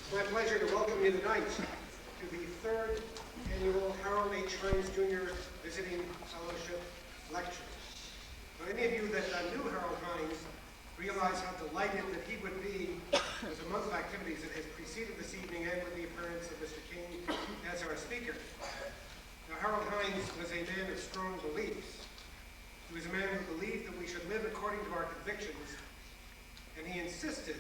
It's my pleasure to welcome you tonight to the third annual Harold H. Hines Jr. Visiting Fellowship Lecture. Now, any of you that knew Harold Hines realize how delighted that he would be with the month of activities that has preceded this evening and with the appearance of Mr. King as our speaker. Now, Harold Hines was a man of strong beliefs. He was a man who believed that we should live according to our convictions, and he insisted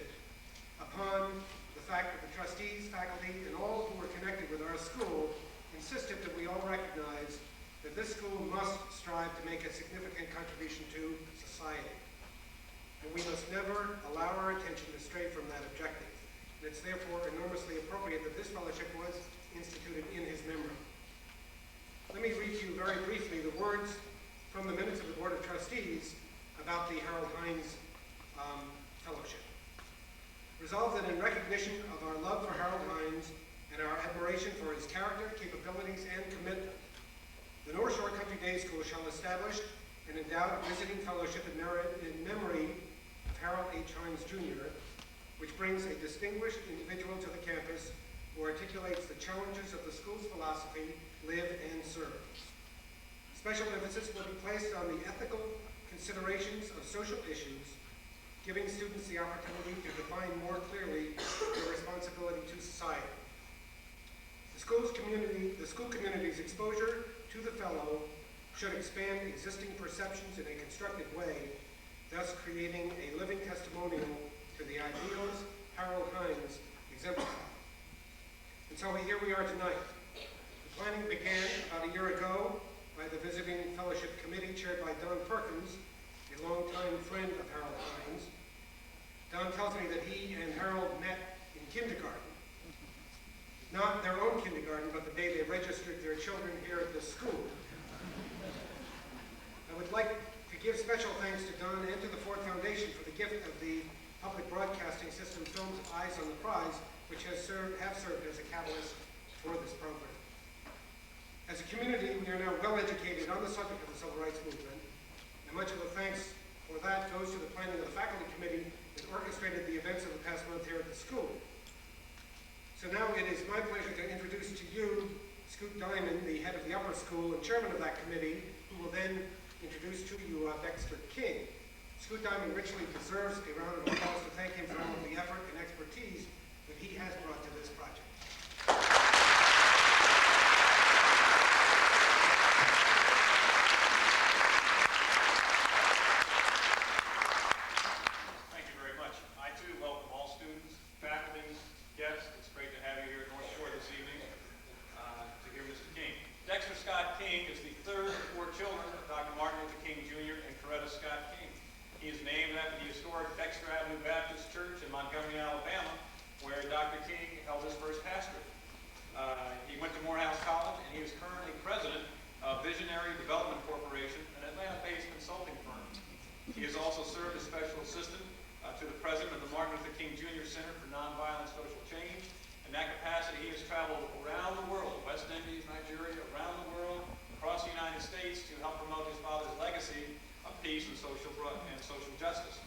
upon the fact that the trustees, faculty, and all who were connected with our school insisted that we all recognize that this school must strive to make a significant contribution to society. And we must never allow our attention to stray from that objective. And it's therefore enormously appropriate that this fellowship was instituted in his memory. Let me read to you very briefly the words from the minutes of the Board of Trustees about the Harold Hines Fellowship. Resolved that in recognition of our love for Harold Hines and our admiration for his character, capabilities, and commitment, the North Shore Country Day School shall establish an endowed visiting fellowship in memory of Harold H. Hines Jr., which brings a distinguished individual to the campus who articulates the challenges of the school's philosophy, live and serve. Special emphasis will be placed on the ethical considerations of social issues, giving students the opportunity to define more clearly their responsibility to society. The school community's exposure to the fellow should expand existing perceptions in a constructive way, thus creating a living testimonial to the ideals Harold Hines exemplified. And so here we are tonight. The planning began about a year ago by the Visiting Fellowship Committee chaired by Don Perkins, a longtime friend of Harold Hines. Don tells me that he and Harold met in kindergarten. Not their own kindergarten, but the day they registered their children here at this school. I would like to give special thanks to Don and to the Ford Foundation for the gift of the public broadcasting system films Eyes on the Prize, which have served as a catalyst for this program. As a community, we are now well educated on the subject of the civil rights movement, and much of the thanks for that goes to the planning of the faculty committee that orchestrated the events of the past month here at the school. So now it is my pleasure to introduce to you Scoot Diamond, the head of the upper school and chairman of that committee, who will then introduce to you Dexter King. Scoot Diamond richly deserves a round of applause to thank him for all of the effort and expertise that he has brought to this project. Dexter Baptist Church in Montgomery, Alabama, where Dr. King held his first pastorate. He went to Morehouse College, and he is currently president of Visionary Development Corporation, an Atlanta-based consulting firm. He has also served as special assistant to the president of the Martin Luther King Jr. Center for Nonviolent Social Change. In that capacity, he has traveled around the world, West Indies, Nigeria, around the world, across the United States to help promote his father's legacy of peace and social justice.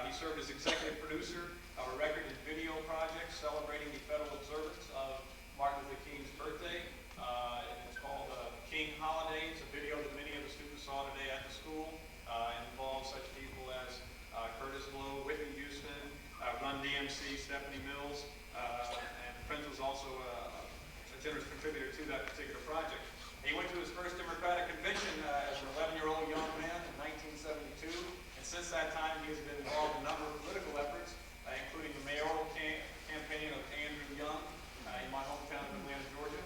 He served as executive producer of a record and video project celebrating the federal observance of Martin Luther King's birthday. And it's called King Holiday. It's a video that many of the students saw today at the school. And involves such people as Curtis Blow, Whitney Houston, Run DMC, Stephanie Mills, and Prince was also a generous contributor to that particular project. He went to his first Democratic convention as an 11-year-old young man in 1972. Since that time, he has been involved in a number of political efforts, including the mayoral campaign of Andrew Young in my hometown of Atlanta, Georgia.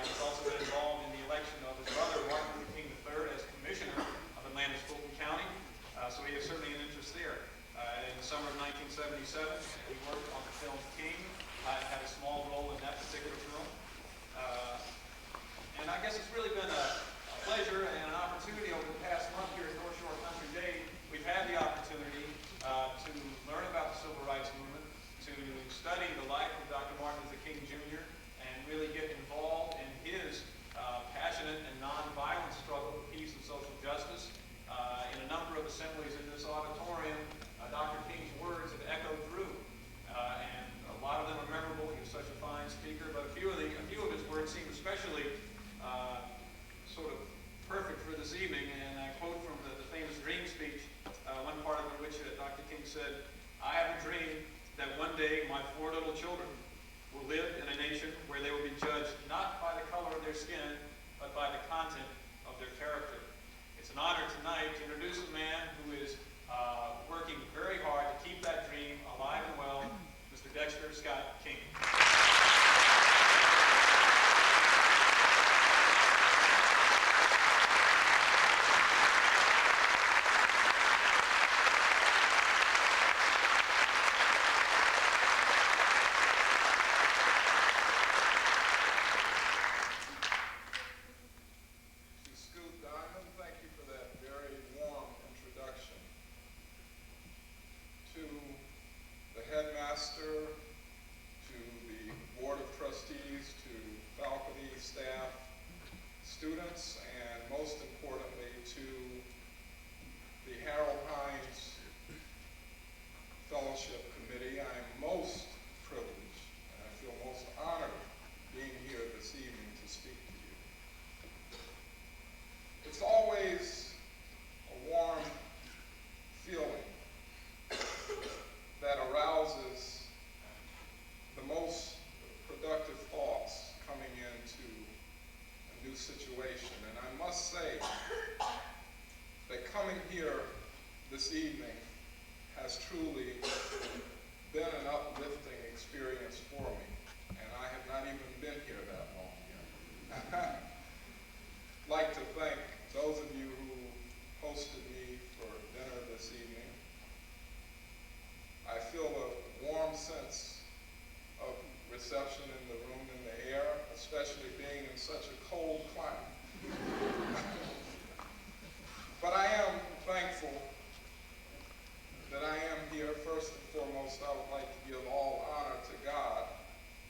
He's also been involved in the election of his brother, Martin Luther King III, as commissioner of Atlanta-Fulton County. So he has certainly an interest there. In the summer of 1977, he worked on the film King and had a small role in that particular film. And I guess it's really been a pleasure and an opportunity over the past month here at North Shore Country Day. We've had the opportunity to learn about the civil rights movement, to study the life of Dr. Martin Luther King Jr., and really get involved in his passionate and nonviolent struggle for peace and social justice. In a number of assemblies in this auditorium, Dr. King's words have echoed through, and a lot of them are memorable. He day my 4 little children will live in a nation where they will be judged not by the color of their skin, but by the content of their character. It's an honor tonight to introduce a man who is working very hard to keep that dream alive and well, Mr. Dexter Scott King. Headmaster, to the Board of Trustees, to faculty, staff, students, and most importantly to the Harold Hines Fellowship Committee. I am most privileged and I feel most honored being here this evening to speak to you. It's always a warm feeling that arouses the most productive thoughts coming into a new situation. And I must say that coming here this evening has truly been an uplifting experience for me. And I have not even been here that long yet. I'd like to thank those of you who hosted me for dinner this evening. I feel a warm sense of reception in the room and the air, especially being in such a cold climate. But I am thankful that I am here. First and foremost, I would like to give all honor to God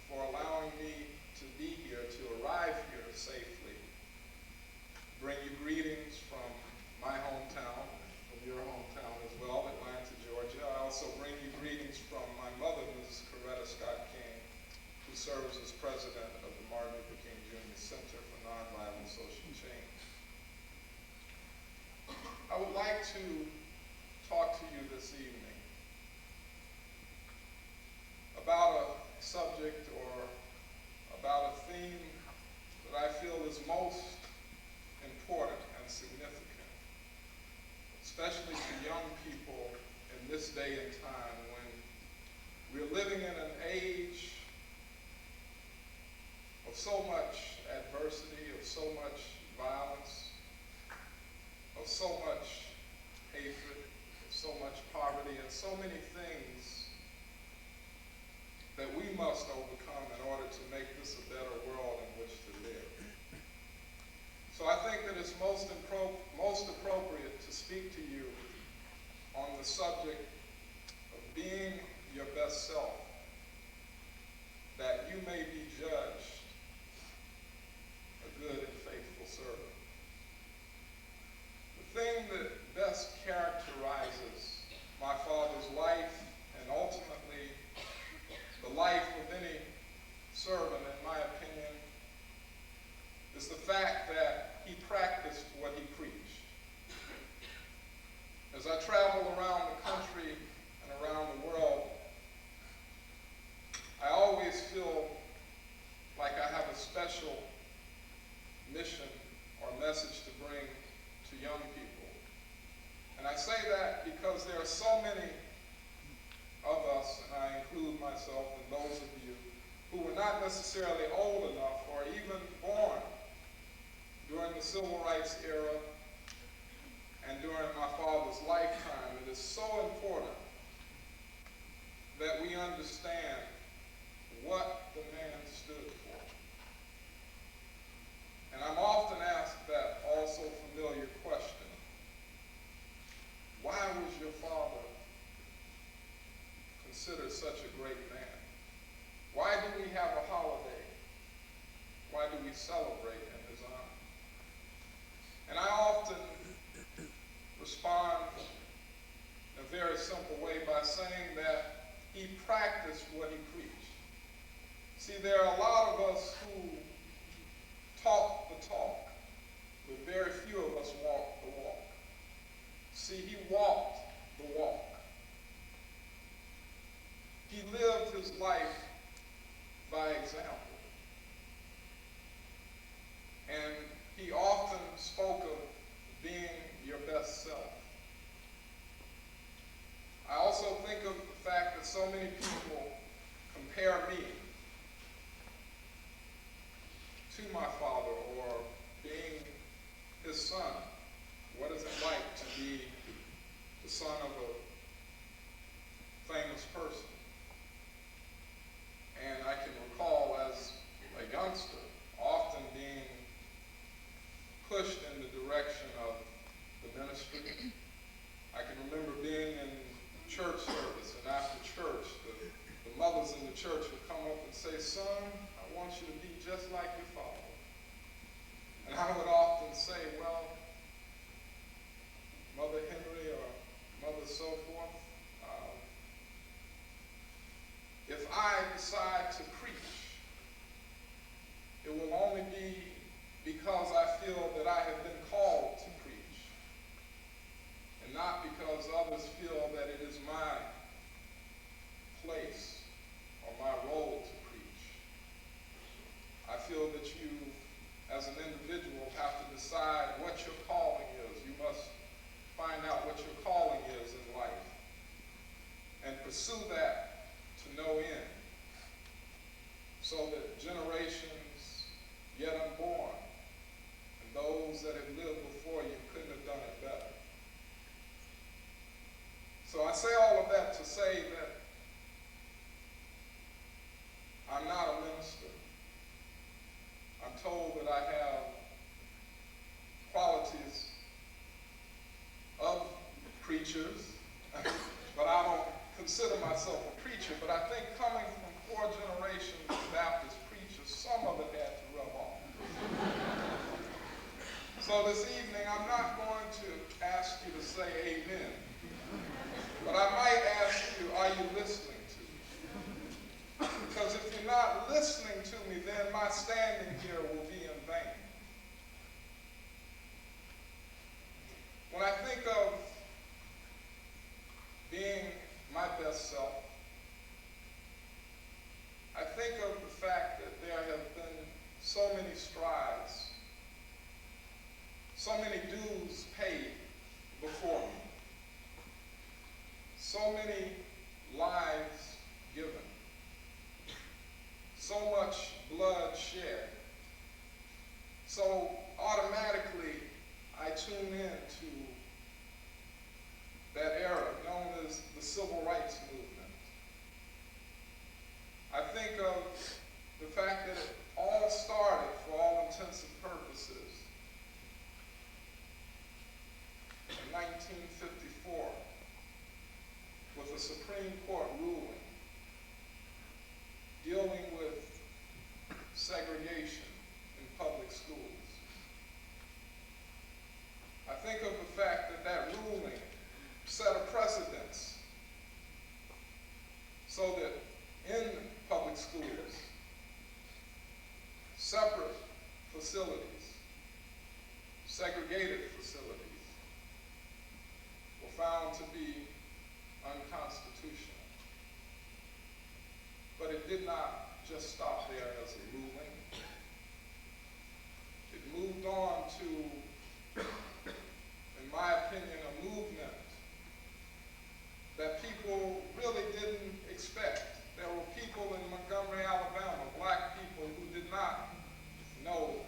for allowing me to be here, to arrive here safely, bring you greetings from my hometown, from your hometown as well, Atlanta, Georgia. I also bring you greetings from my mother, Mrs. Coretta Scott King, who serves as president of the Martin Luther King Jr. Center for Nonviolent Social Change. I would like to talk to you this evening about a subject or about a theme that I feel is most important and significant, especially to young people in this day and time when we're living in an age of so much adversity, of so much violence, of so much hatred, of so much poverty, and so many things that we must overcome in order to make this a better world in which to live. So I think that it's most appropriate to speak to you on the subject of being your best self, that you may be judged a good and faithful servant. The thing that best characterizes my father's life and ultimately the life of any servant, in my opinion, is the fact that he practiced what he preached. As I travel around the country and around the world, I always feel like I have a special mission or message to bring to young people. And I say that because there are so many of us, and I include myself and those of you, who were not necessarily old enough or even born during the civil rights era and during my father's lifetime. It is so important that we understand what the man stood for. And I'm often asked that also familiar question. Why was your father considered such a great man? Why do we have a holiday? Why do we celebrate in his honor? And I often respond in a very simple way by saying that he practiced what he preached. See, there are a lot of us who talk the talk, but very few of us walk the walk. See, he walked the walk. He lived his life by example. And he often spoke of being your best self. I also think of the fact that so many people compare me to my father, or being his son. What is it like to be the son of a famous person? And I can recall as a youngster often being pushed in the direction of the ministry. I can remember being in church service, and after church, the mothers in the church would come up and say, "Son, I want you to be just like your father." And I would often say, "Well, Mother Henry or Mother so forth, if I decide to preach, it will only be because I feel that I have been called to preach, and not because others feel that it is my place or my role to preach. I feel that you, as an individual, have to decide what your calling is. You must find out what your calling is in life and pursue that to no end, so that generations yet unborn and those that have lived before you couldn't have done it better." So I say all of that to say that I'm not a minister. I'm told that I have qualities of preachers, but I don't consider myself a preacher. But I think coming from 4 generations of Baptist preachers, some of it had to rub off. So this evening, I'm not going to ask you to say amen, but I might ask you, are you listening to me? Because if you're not listening to me, then my standing here will be in vain. When I think of being my best self, I think of the fact that there have been so many strides, so many dues paid before me, so many lives given, so much blood shed. So automatically I tune in to that era known as the Civil Rights Movement. I think of the fact that it all started, for all intents and purposes, in 1954 with a Supreme Court ruling dealing with segregation in public schools. I think of the fact that that ruling set a precedence so that in public schools, separate facilities, segregated facilities, were found to be unconstitutional. But it did not just stop there as a ruling. It moved on to, in my opinion, a movement that people really didn't expect. There were people in Montgomery, Alabama, black people, who did not know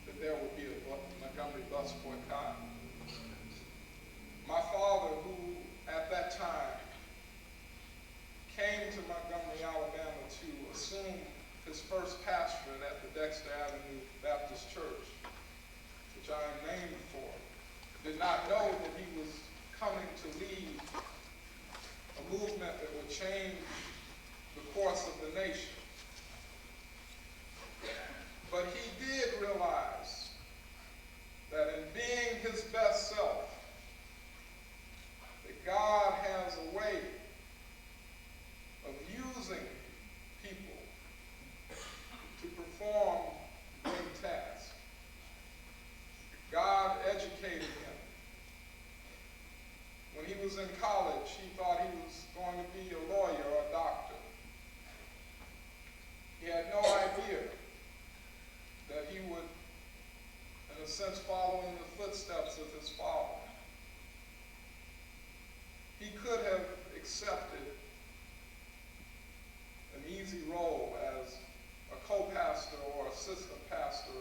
that there would be a Montgomery bus boycott. My father, who at that time came to Montgomery, Alabama to assume his first pastorate at the Dexter Avenue Baptist Church, which I am named for, did not know that he was coming to lead a movement that would change the course of the nation. But he did realize that in being his best self, that God has a way of using people to perform great tasks. God educated him. When he was in college, he thought he was going to be a lawyer or a doctor. easy role as a co-pastor or assistant pastor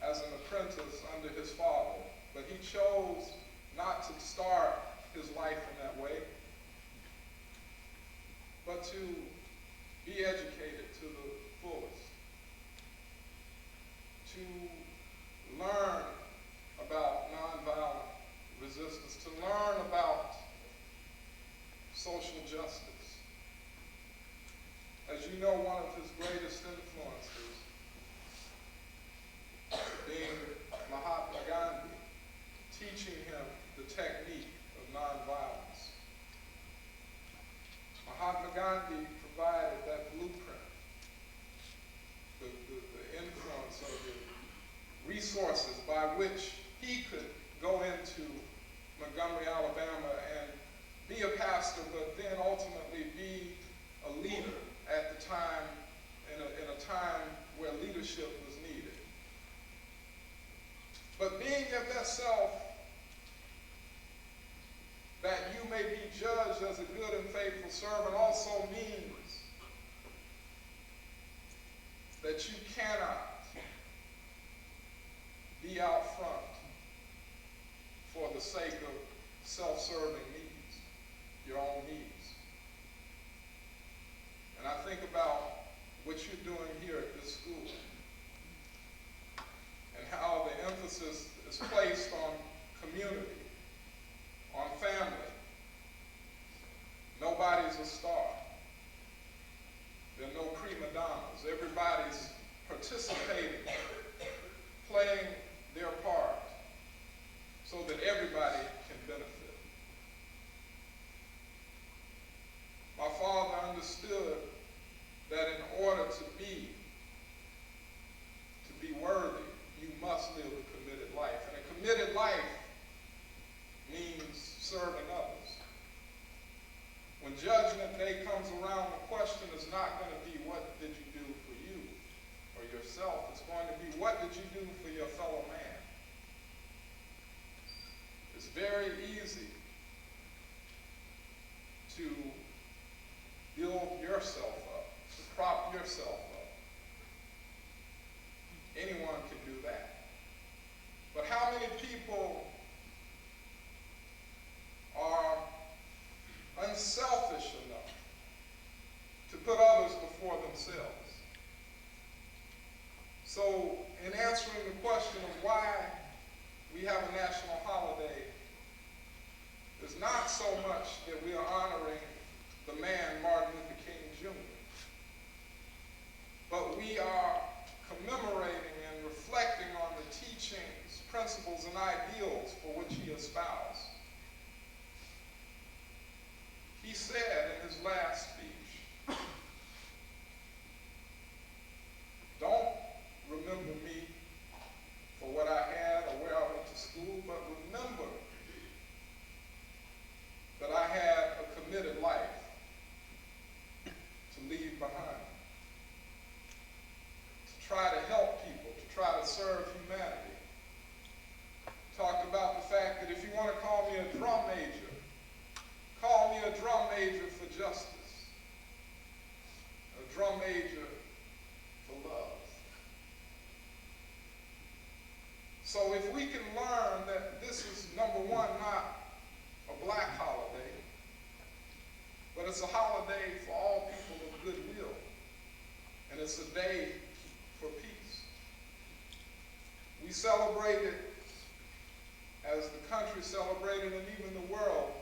as an apprentice under his father, but he chose not to start his life in that way, but to be educated to the fullest, to learn about nonviolent resistance, to learn about social justice. As you know, one of his greatest influences being Mahatma Gandhi, teaching him the technique of nonviolence. Mahatma Gandhi provided that blueprint, the influence of the resources by which he could go into Montgomery, Alabama and be a pastor, but then ultimately be a leader at the time, in a time where leadership was needed. But being your best self, that you may be judged as a good and faithful servant, also means that you cannot be out front for the sake of self-serving needs, your own needs. And I think about what you're doing here at this school and how the emphasis is placed on community, on family. Nobody's a star. There are no prima donnas. Everybody's participating, playing their part so that everybody can benefit. My father understood that in order to be worthy, you must live a committed life. And a committed life means serving others. When Judgment Day comes around, the question is not going to be what did you do for you or yourself. It's going to be what did you do for your fellow man. It's very easy to build yourself up, to prop yourself up. Anyone can do that. But how many people are unselfish enough to put others before themselves? So, in answering the question of why we have a national holiday, it's not so much that we are honoring the man Martin Luther King Jr., but we are commemorating and reflecting on the teachings, principles, and ideals for which he espoused. He said in his last speech, "Don't remember me for what I had or where I went to school, but remember that I had a committed life to leave behind, to try to help people, to try to serve humanity." Talked about the fact that if you want to call me a drum major, call me a drum major for justice, a drum major for love. So if we can learn that this is, number one, not a black holiday, but it's a holiday for all people of goodwill, and it's a day for peace. We celebrate it as the country celebrated and even the world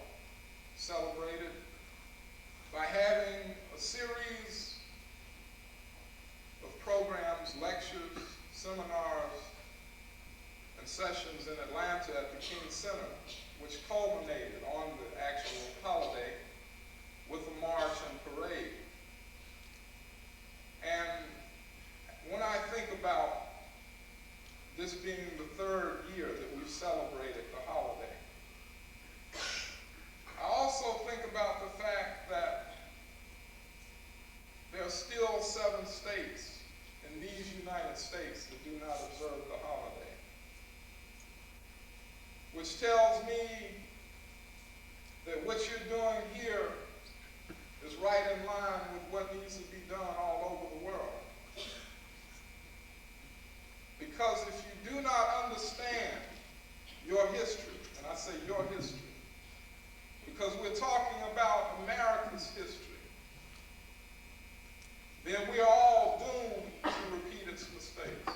celebrated by having a series of programs, lectures, seminars, and sessions in Atlanta at the King Center, which culminated on the actual holiday with a march and parade. And when I think about this being the third year that we've celebrated the holiday, I also think about the fact that there are still 7 states in these United States that do not observe the holiday, which tells me that what you're doing here is right in line with what needs to be done then we are all doomed to repeat its mistakes.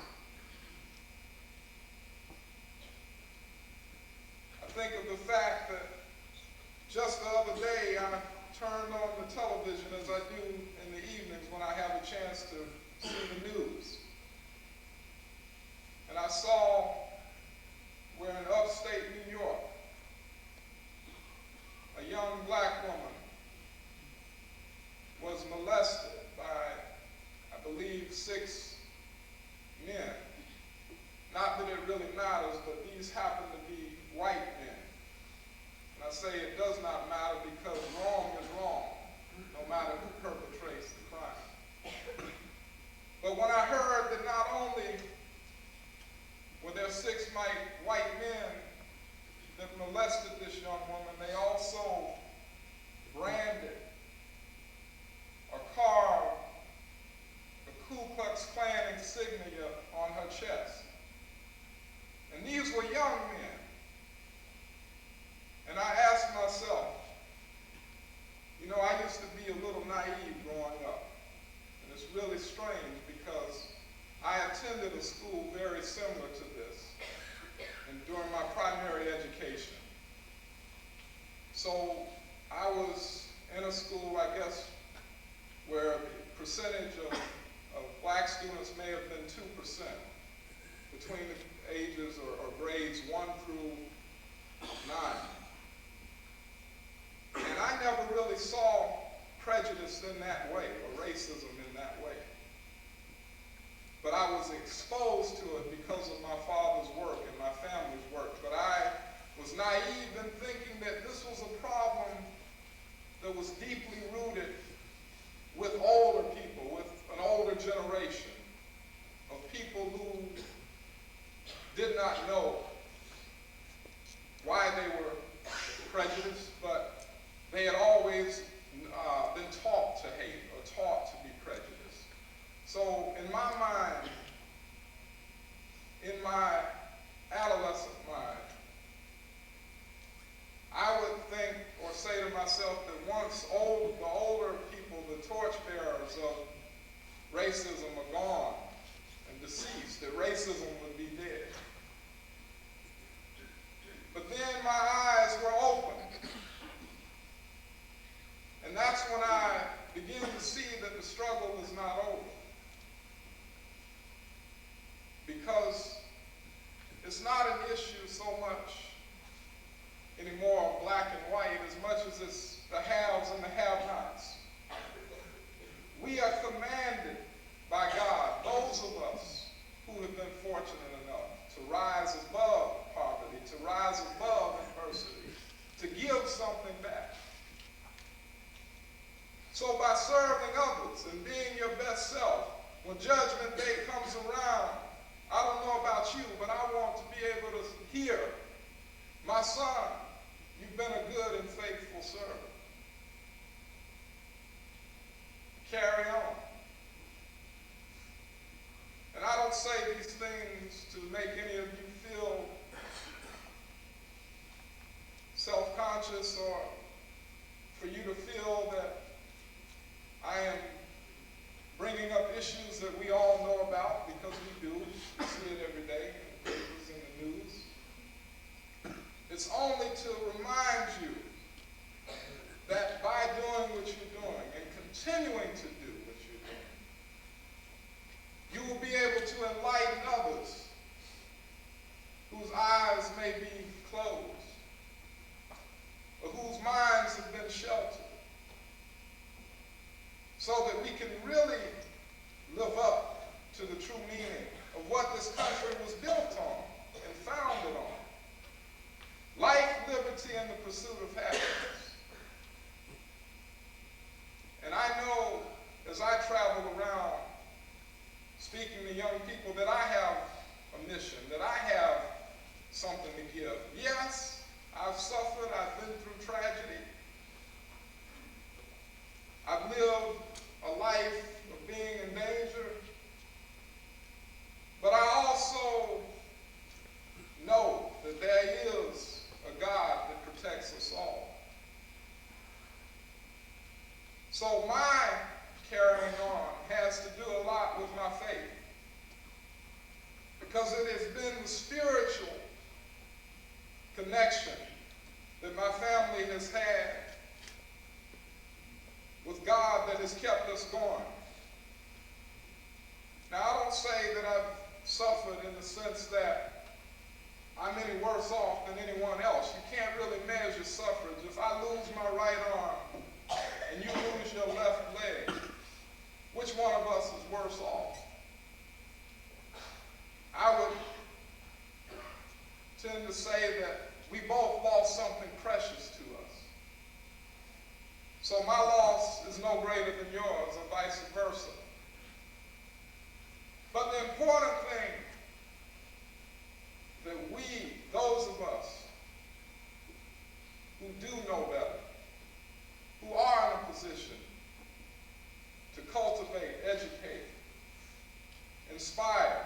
I think of the fact that just the other day I turned on the television, as I do in the evenings when I have a chance to see the news. And I saw where in upstate New York, a young black woman was molested by, I believe, 6 men. Not that it really matters, but these happen to be white men. And I say it does not matter because wrong is wrong, no matter who perpetrates the crime. But when I heard that not only were there 6 white men that molested this young woman, they also branded or carved the Ku Klux Klan insignia on her chest. And these were young men. And I asked myself, you know, I used to be a little naive growing up. And it's really strange because I attended a school very similar to this and during my primary education. So I was in a school, I guess, where the percentage of black students may have been 2% between the ages or grades 1 through 9. And I never really saw prejudice in that way or racism in that way. But I was exposed to it because of my father's work and my family's work. But I was naive in thinking that this was a problem that was deeply rooted with older people, with an older generation of people who did not know why they were prejudiced, but they had always been taught to hate or taught to be prejudiced. So in my mind, in my adolescent mind, I would think or say to myself that once the older people, the torchbearers of racism are gone and deceased, that racism would be dead. But then my eyes were open. And that's when I began to see that the struggle was not over. Because it's not an issue so much anymore of black and white as much as it's the haves and the have-nots. We are commanded by God, those of us who have been fortunate enough to rise above poverty, to rise above adversity, to give something back. So by serving others and being your best self, when Judgment Day comes around, I don't know about you, but I want to be able to hear, my son, you've been a good and faithful servant. Carry on. And I don't say these things to make any of you feel self-conscious or for you to feel that I am bringing up issues that we all know about, because we do. We see it every day in the papers and the news. It's only to remind you that by doing what you're doing and continuing to do what you're doing, you will be able to enlighten others whose eyes may be closed or whose minds have been sheltered, so that we can really live up to the true meaning of what this country was built on and founded on. Life, liberty, and the pursuit of happiness. And I know as I travel around speaking to young people that I have a mission, that I have something to give. Yes, I've suffered, I've been through tragedy. I've lived a life of being in danger, but I also know that there is a God that protects us all. So my carrying on has the spiritual connection that my family has had with God that has kept us going. Now, I don't say that I've suffered in the sense that I'm any worse off than anyone else. You can't really measure suffrage. If I lose my right arm and you lose your left leg, which one of us is worse off? I would tend to say that we both lost something precious to us. So my loss is no greater than yours, or vice versa. But the important thing that we, those of us who do know better, who are in a position to cultivate, educate, inspire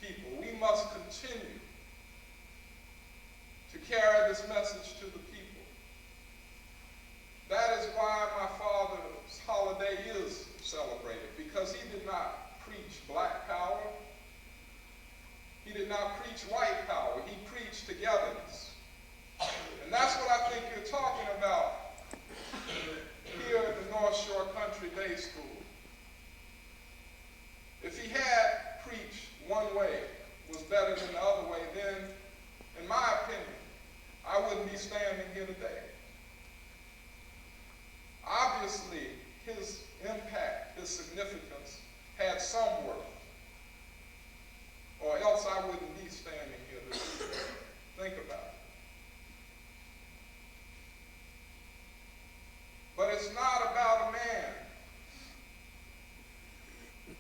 people, we must continue to carry this message to the people. That is why my father's holiday is celebrated, because he did not preach black power. He did not preach white power. He preached togetherness. And that's what I think you're talking about here at the North Shore Country Day School. If he had preached one way was better than the other way, then, in my opinion, I wouldn't be standing here today. Obviously, his impact, his significance, had some worth, or else I wouldn't be standing here today. Think about it. But it's not about a man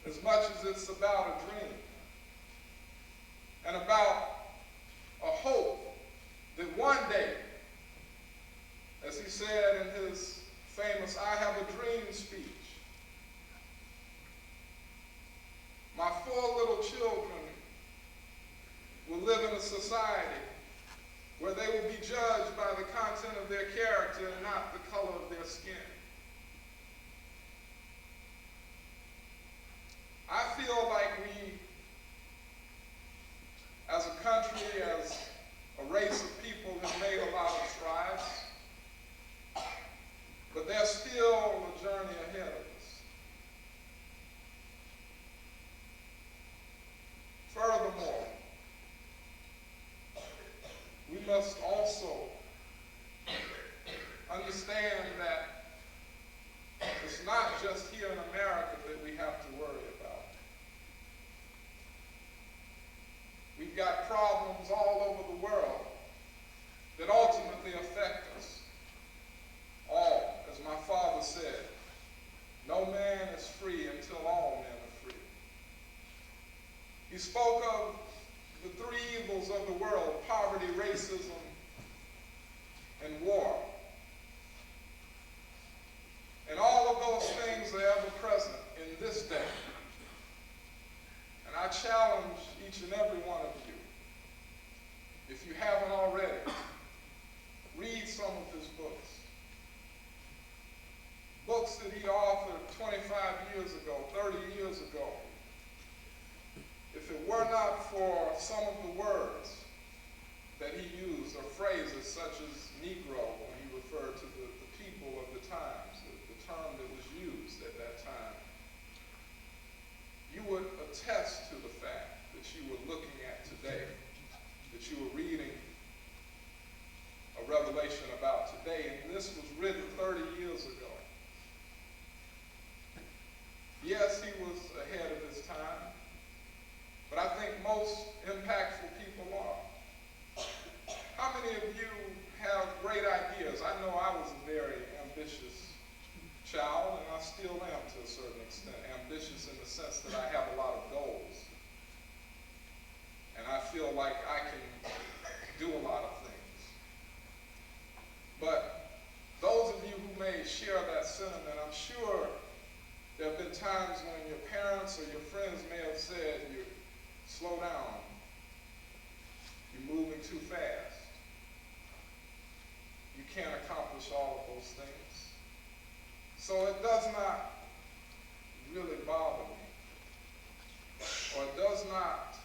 as much as it's about a dream and about a hope that one day, as he said in his famous I Have a Dream speech, my 4 little children will live in a society where they will be judged by the content of their character and not the color of their skin. I feel like we, as a country, as a race of people, have made a lot of strides, but there's still a journey ahead of us. Furthermore, we must also understand that it's not just here in America that we have to worry about. We've got problems all over the world that ultimately affect us all. As my father said, no man is free until all men are free. He spoke of the 3 evils of the world: poverty, racism, and war. And all of those things are ever present in this day. And I challenge each and every one of you, if you haven't already, read some of his books. Books that he authored 25 years ago, 30 years ago. If it were not for some of the words that he used, or phrases such as Negro, when he referred to the people of the times, the term that was used at that time, you would attest to the fact that you were looking at today, that you were reading a revelation about today, and this was written 30 years ago. Yes, he was ahead of his time, but I think most impactful people are. How many of you have great ideas? I know I was a very ambitious child, and I still am to a certain extent. Ambitious in the sense that I have a lot of goals. And I feel like I can do a lot of things. But those of you who may share that sentiment, I'm sure there have been times when your parents or your friends may have said, you slow down, you're moving too fast. You can't accomplish all of those things. So it does not really bother me, or it does not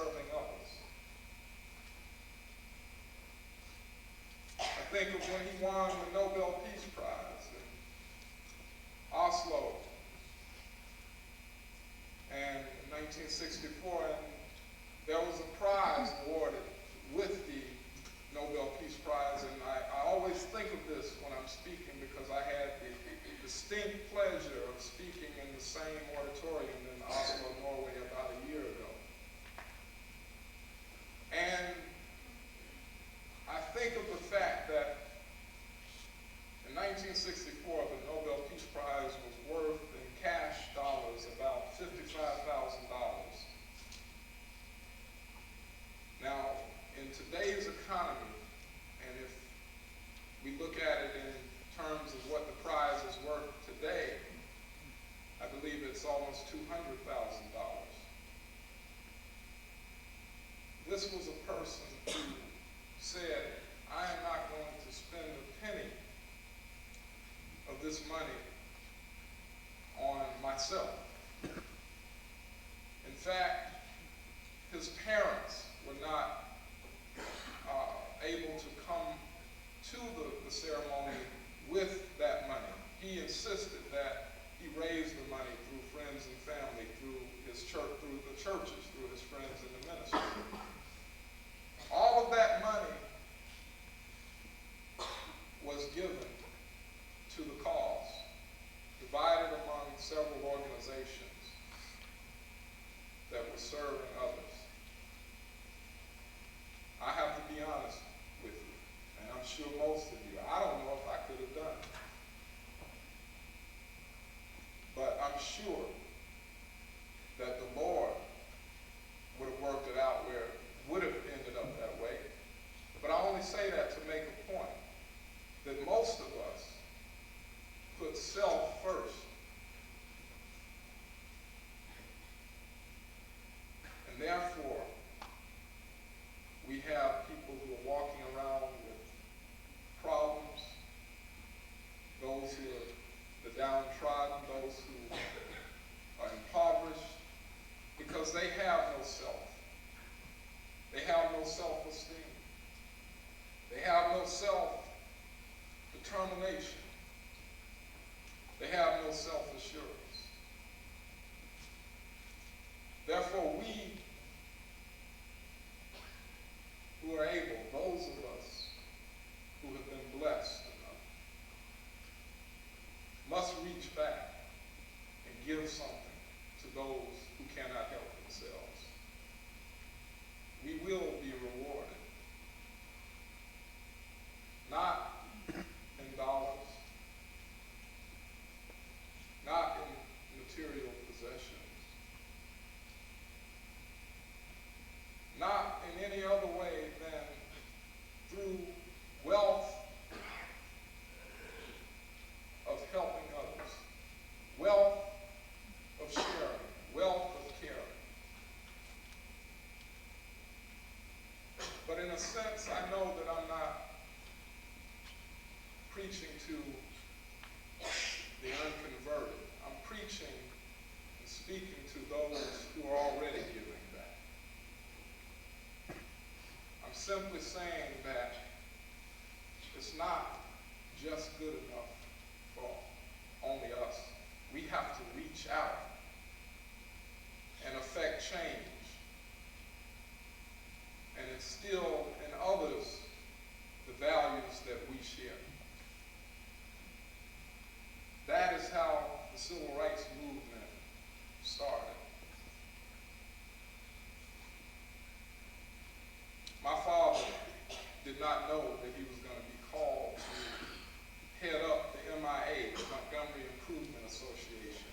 serving others. I think of when he won the Nobel Peace Prize in Oslo and in 1964, and there was a prize awarded with the Nobel Peace Prize, and I always think of this when I'm speaking because I had the distinct pleasure of speaking in the same auditorium in Oslo, Norway about a year ago. And I think of the fact that in 1964, the Nobel Peace Prize was worth in cash dollars about $55,000. Now, in today's economy, and if we look at it in terms of what the prize is worth today, I believe it's almost $200,000. This was a person who said, I am not going to spend a penny of this money on myself. In fact, his parents were not able to come to the ceremony with that money. He insisted that he raised the money through friends and family, through his church, through the churches, through his friends in the ministry. All of that money was given to the cause, divided among several organizations that were serving others. I have to be honest with you, and I'm sure most of you, I don't know if I could have done it. But I'm sure that the Lord would have worked it out where it would have ended up that way. But I only say that to make a point that most of us put self first. And therefore, we have people who are walking around with problems, those who are the downtrodden, those who are impoverished, because they have no self. They have no self-esteem. They have no self-determination. They have no self-assurance. Therefore, we who are able, those of us who have been blessed enough, must reach back and give something to those who cannot help themselves. We will be rewarded. Not in dollars, not in material possessions, not in any other way than through wealth of helping others, wealth of sharing, wealth of caring. But in a sense, I know that I'm not preaching to the unconverted. I'm preaching and speaking to those who are already giving back. I'm simply saying that it's not just good enough for only us. We have to reach out and affect change and instill in others the values that we share. That is how the civil rights movement started. My father did not know that he was going to be called to head up the MIA, the Montgomery Improvement Association,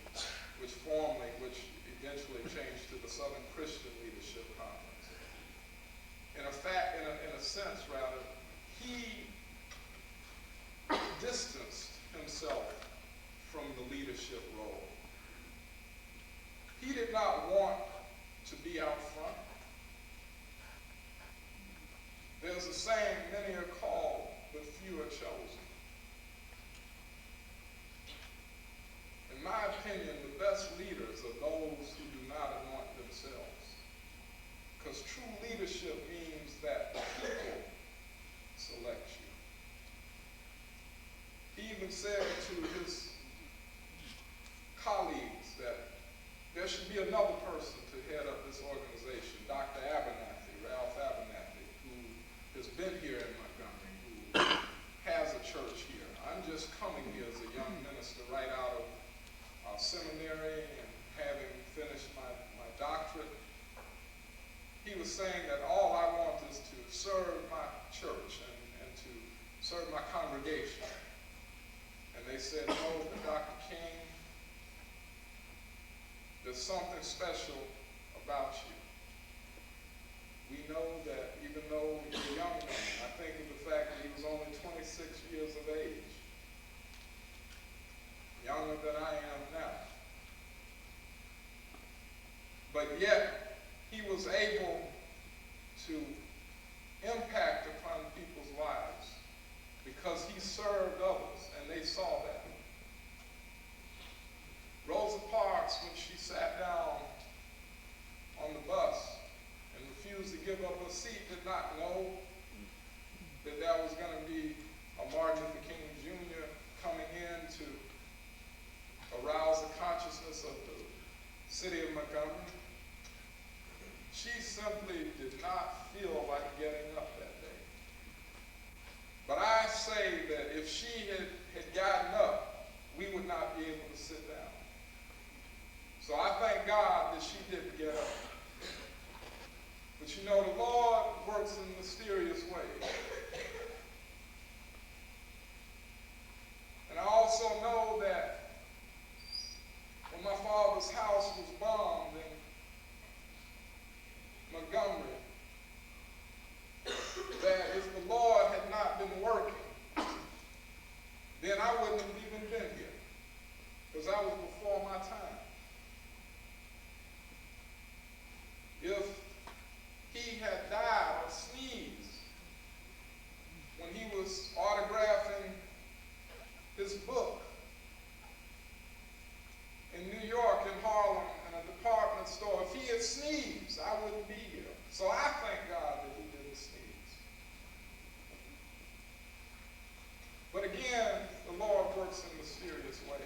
which eventually changed to the Southern Christian Leadership Conference. In a sense, he distanced himself from the leadership role. He did not want to be out front. There's a saying, many are called, but few are chosen. In my opinion, the best leaders are those who do not anoint themselves. said to his colleagues that there should be another person to head up this organization, Dr. Abernathy, Ralph Abernathy, who has been here in Montgomery, who has a church here. I'm just coming here as a young minister right out of seminary and having finished my doctorate. He was saying that all I want is to serve my church and to serve my congregation. And they said, no, Dr. King, there's something special about you. We know that even though you're a young man, I think of the fact that he was only 26 years of age, younger than I am now. But yet, he was able to impact upon people's lives because he served others, and they saw that. Rosa Parks, when she sat down on the bus and refused to give up her seat, did not know that there was going to be a Martin Luther King Jr. coming in to arouse the consciousness of the city of Montgomery. She simply did not feel like getting up that day. But I say that if she had gotten up, we would not be able to sit down. So I thank God that she didn't get up. But you know, the Lord works in mysterious ways. And I also know that when my father's house was bombed in Montgomery, that if the Lord had not been working, then I wouldn't have even been here, because I was before my time. If he had died or sneezed when he was autographing his book in New York, in Harlem, in a department store, if he had sneezed, I wouldn't be here. So I thank God that he didn't sneeze. But again, the Lord works in mysterious ways.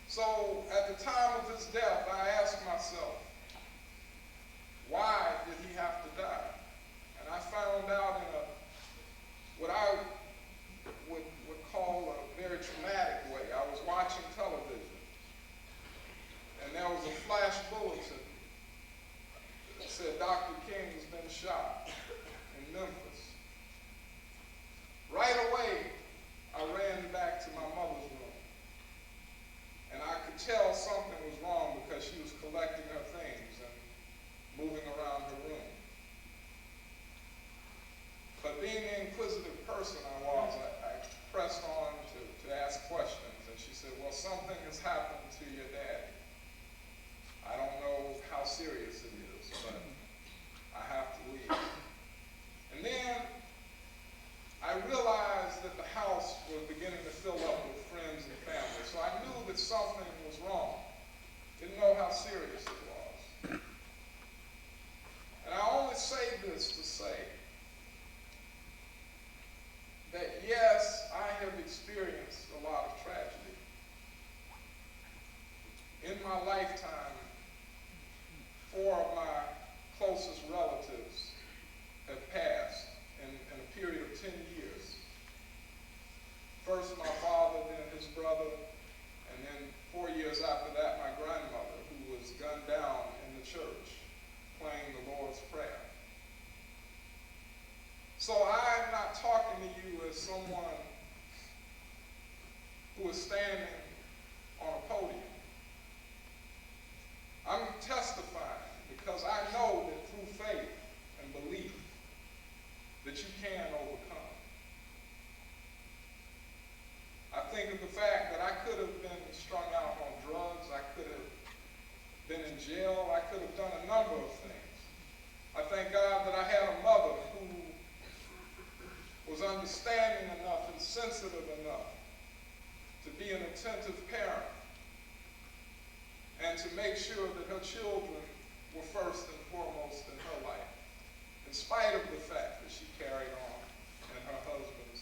So at the time of his death, I asked myself, why did he have to die? And I found out in what I would call a very traumatic way. I was watching television, and there was a flash bulletin that said Dr. King's been shot in Memphis. Right away, I ran back to my mother's room, and I could tell something was wrong because she was collecting her things and moving around her room. But being the inquisitive person I was, I pressed on to ask questions, and she said, well, something has happened to your daddy. I don't know how serious it is, but I have to leave. And then I realized that the house was beginning to fill up with friends and family, so I knew that something was wrong. Didn't know how serious it was. And I only say this to say that yes, I have experienced a lot of tragedy. In my lifetime, 4 of my closest relatives have passed in a period of 10 years. First my father, then his brother, and then 4 years after that, my grandmother, who was gunned down in the church playing the Lord's Prayer. So I'm not talking to you as someone who is standing on a podium. I'm testifying because I know that through faith and belief that you can overcome. I think of the fact that I could have been strung out on drugs, I could have been in jail, I could have done a number of things. I thank God that I had a mother who was understanding enough and sensitive enough to be an attentive parent and to make sure that her children were first and foremost in her life, in spite of the fact that she carried on in her husband's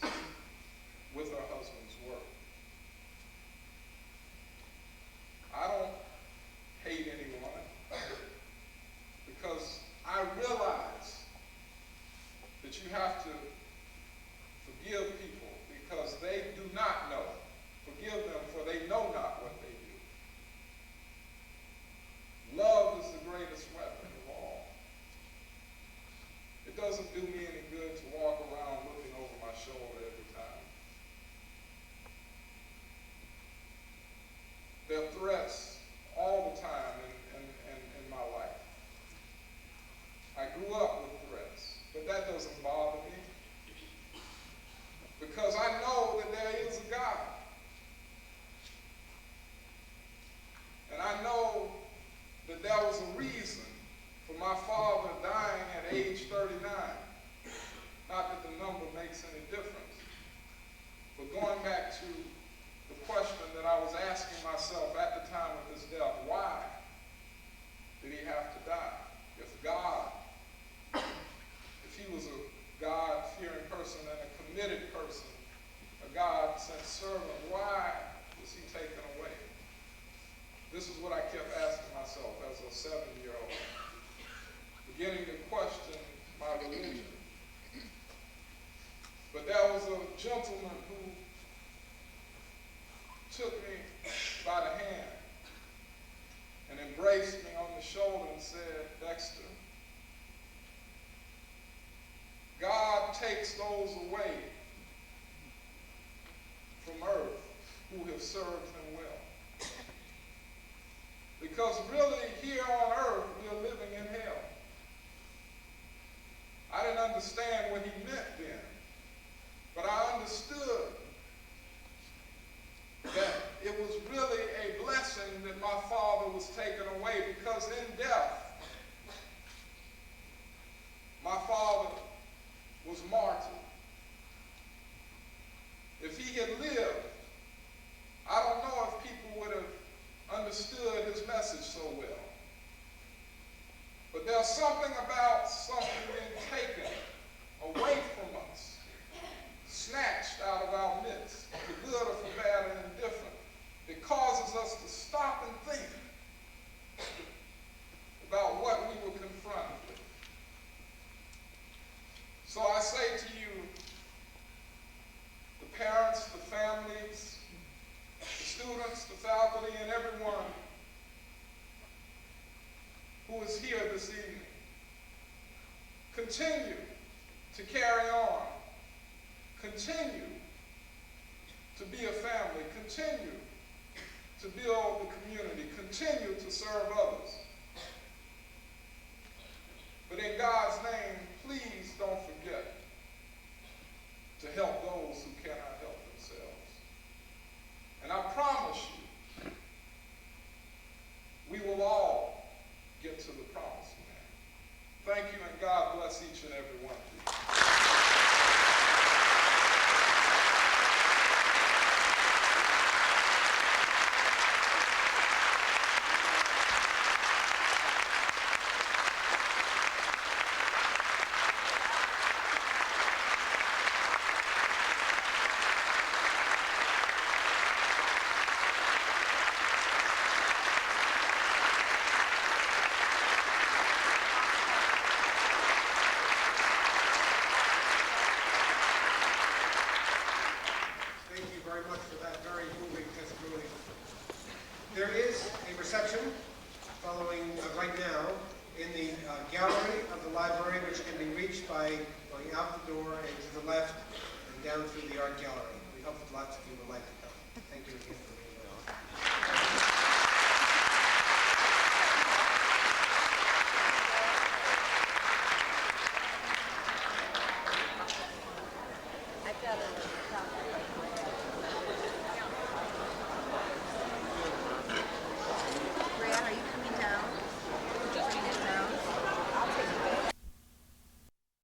grew up with threats, but that doesn't bother me. Because I know that there is a God. And I know that there was a reason for my father dying at age 39. Not that the number makes any difference. But going back to the question that I was asking myself at the time of his death, why did he have to die? If God, if he was a God-fearing person and a committed person, a God-sent servant, why was he taken away? This is what I kept asking myself as a 7-year-old, beginning to question my religion. But there was a gentleman who took me by the hand and embraced me on the shoulder and said, "Dexter, God takes those away from earth who have served him well." Because really, here on earth, we are living in hell. I didn't understand what he meant then, but I understood that it was really a blessing that my father was taken away, because in death, my father was martyred. If he had lived, I don't know if people would have understood his message so well. But there's something about something being taken away from us, snatched out of our midst, for good or for bad and indifferent, that causes us to stop and think about what we were confronted with. So I say to you, the parents, the families, the students, the faculty, and everyone who is here this evening, continue to carry on. Continue to be a family. Continue to build the community. Continue to serve others. But in God's name, please don't forget to help those who cannot help themselves. And I promise you, we will all get to the promised land. Thank you, and God bless each and every one of you. Thank you very much for that very moving testimony. There is a reception following right now in the gallery of the library, which can be reached by going out the door and to the left and down through the art gallery. We hope that lots